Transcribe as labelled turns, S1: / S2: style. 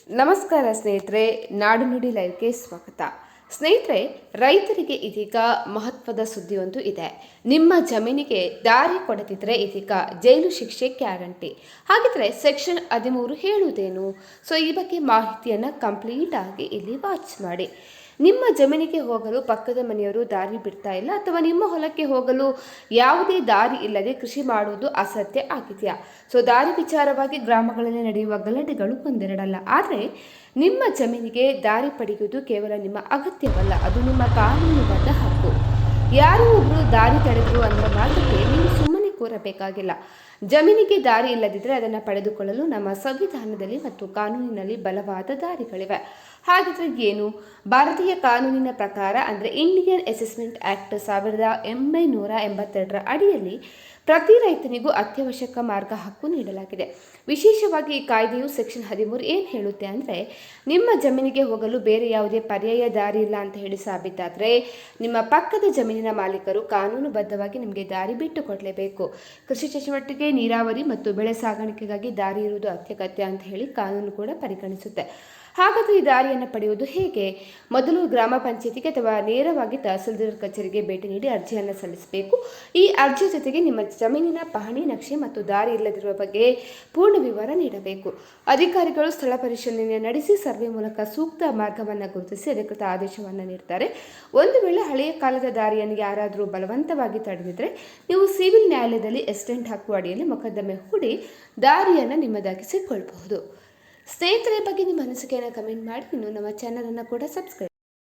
S1: ನಮಸ್ಕಾರ ಸ್ನೇಹಿತರೆ, ನಾಡು ನುಡಿ ಲೈವ್ಗೆ ಸ್ವಾಗತ. ಸ್ನೇಹಿತರೆ, ರೈತರಿಗೆ ಇದೀಗ ಮಹತ್ವದ ಸುದ್ದಿಯೊಂದು ಇದೆ. ನಿಮ್ಮ ಜಮೀನಿಗೆ ದಾರಿ ಕೊಡದಿದ್ದರೆ ಇದೀಗ ಜೈಲು ಶಿಕ್ಷೆ ಗ್ಯಾರಂಟಿ. ಹಾಗಿದ್ರೆ ಸೆಕ್ಷನ್ 13 ಹೇಳುವುದೇನು? ಸೊ ಈ ಬಗ್ಗೆ ಮಾಹಿತಿಯನ್ನು ಕಂಪ್ಲೀಟ್ ಆಗಿ ಇಲ್ಲಿ ವಾಚ್ ಮಾಡಿ. ನಿಮ್ಮ ಜಮೀನಿಗೆ ಹೋಗಲು ಪಕ್ಕದ ಮನೆಯವರು ದಾರಿ ಬಿಡ್ತಾ ಇಲ್ಲ, ಅಥವಾ ನಿಮ್ಮ ಹೊಲಕ್ಕೆ ಹೋಗಲು ಯಾವುದೇ ದಾರಿ ಇಲ್ಲದೆ ಕೃಷಿ ಮಾಡುವುದು ಅಸಾಧ್ಯ ಆಗಿದೆಯಾ? ಸೊ ದಾರಿ ವಿಚಾರವಾಗಿ ಗ್ರಾಮಗಳಲ್ಲಿ ನಡೆಯುವ ಗಲಾಟೆಗಳು ಒಂದೆರಡಲ್ಲ. ಆದರೆ ನಿಮ್ಮ ಜಮೀನಿಗೆ ದಾರಿ ಪಡೆಯುವುದು ಕೇವಲ ನಿಮ್ಮ ಅಗತ್ಯವಲ್ಲ, ಅದು ನಿಮ್ಮ ಕಾನೂನುಬದ್ಧ ಹಕ್ಕು. ಯಾರೋ ಒಬ್ಬರು ದಾರಿ ತಡೆದರು ಅನ್ನೋ ಮಾತಕ್ಕೆ ನೀವು ಸುಮ್ಮನೆ ಕೂರಬೇಕಾಗಿಲ್ಲ. ಜಮೀನಿಗೆ ದಾರಿ ಇಲ್ಲದಿದ್ದರೆ ಅದನ್ನು ಪಡೆದುಕೊಳ್ಳಲು ನಮ್ಮ ಸಂವಿಧಾನದಲ್ಲಿ ಮತ್ತು ಕಾನೂನಿನಲ್ಲಿ ಬಲವಾದ ದಾರಿಗಳಿವೆ. ಹಾಗಿದ್ರೆ ಏನು? ಭಾರತೀಯ ಕಾನೂನಿನ ಪ್ರಕಾರ ಅಂದರೆ ಇಂಡಿಯನ್ ಅಸೆಸ್ಮೆಂಟ್ ಆ್ಯಕ್ಟ್ 1982 ಅಡಿಯಲ್ಲಿ ಪ್ರತಿ ರೈತನಿಗೂ ಅತ್ಯವಶ್ಯಕ ಮಾರ್ಗ ಹಕ್ಕು ನೀಡಲಾಗಿದೆ. ವಿಶೇಷವಾಗಿ ಈ ಕಾಯ್ದೆಯು ಸೆಕ್ಷನ್ 13 ಏನು ಹೇಳುತ್ತೆ ಅಂದರೆ, ನಿಮ್ಮ ಜಮೀನಿಗೆ ಹೋಗಲು ಬೇರೆ ಯಾವುದೇ ಪರ್ಯಾಯ ದಾರಿ ಇಲ್ಲ ಅಂತ ಹೇಳಿ ಸಾಬೀತಾದರೆ ನಿಮ್ಮ ಪಕ್ಕದ ಜಮೀನಿನ ಮಾಲೀಕರು ಕಾನೂನುಬದ್ಧವಾಗಿ ನಿಮಗೆ ದಾರಿ ಬಿಟ್ಟು ಕೊಡಲೇಬೇಕು. ಕೃಷಿ ಚಟುವಟಿಕೆ, ನೀರಾವರಿ ಮತ್ತು ಬೆಳೆ ಸಾಗಾಣಿಕೆಗಾಗಿ ದಾರಿ ಇರುವುದು ಅತ್ಯಗತ್ಯ ಅಂತ ಹೇಳಿ ಕಾನೂನು ಕೂಡ ಪರಿಗಣಿಸುತ್ತೆ. ಹಾಗಾದರೆ ಈ ದಾರಿಯನ್ನು ಪಡೆಯುವುದು ಹೇಗೆ? ಮೊದಲು ಗ್ರಾಮ ಪಂಚಾಯತಿಗೆ ಅಥವಾ ನೇರವಾಗಿ ತಹಸೀಲ್ದಾರ್ ಕಚೇರಿಗೆ ಭೇಟಿ ನೀಡಿ ಅರ್ಜಿಯನ್ನು ಸಲ್ಲಿಸಬೇಕು. ಈ ಅರ್ಜಿ ಜೊತೆಗೆ ನಿಮ್ಮ ಜಮೀನಿನ ಪಹಣಿ ನಕ್ಷೆ ಮತ್ತು ದಾರಿ ಇಲ್ಲದಿರುವ ಬಗ್ಗೆ ಪೂರ್ಣ ವಿವರ ನೀಡಬೇಕು. ಅಧಿಕಾರಿಗಳು ಸ್ಥಳ ಪರಿಶೀಲನೆ ನಡೆಸಿ ಸರ್ವೆ ಮೂಲಕ ಸೂಕ್ತ ಮಾರ್ಗವನ್ನು ಗುರುತಿಸಿ ಅಧಿಕೃತ ಆದೇಶವನ್ನು ನೀಡ್ತಾರೆ. ಒಂದು ವೇಳೆ ಹಳೆಯ ಕಾಲದ ದಾರಿಯನ್ನು ಯಾರಾದರೂ ಬಲವಂತವಾಗಿ ತಡೆದಿದ್ದರೆ ನೀವು ಸಿವಿಲ್ ನ್ಯಾಯಾಲಯದಲ್ಲಿ ಎಸ್ಟೆಂಟ್ ಹಕ್ಕು ಅಡಿಯಲ್ಲಿ ಮೊಕದ್ದಮೆ ಹೂಡಿ ದಾರಿಯನ್ನು ನಿಮ್ಮದಾಗಿಸಿಕೊಳ್ಳಬಹುದು. ಸ್ನೇಹಿತರೆ, ಬಗ್ಗೆ ನಿಮ್ಮ ಅನಿಸಿಕೆಯನ್ನು ಕಮೆಂಟ್ ಮಾಡಿ. ಇನ್ನು ನಮ್ಮ ಚಾನಲನ್ನು ಕೂಡ ಸಬ್ಸ್ಕ್ರೈಬ್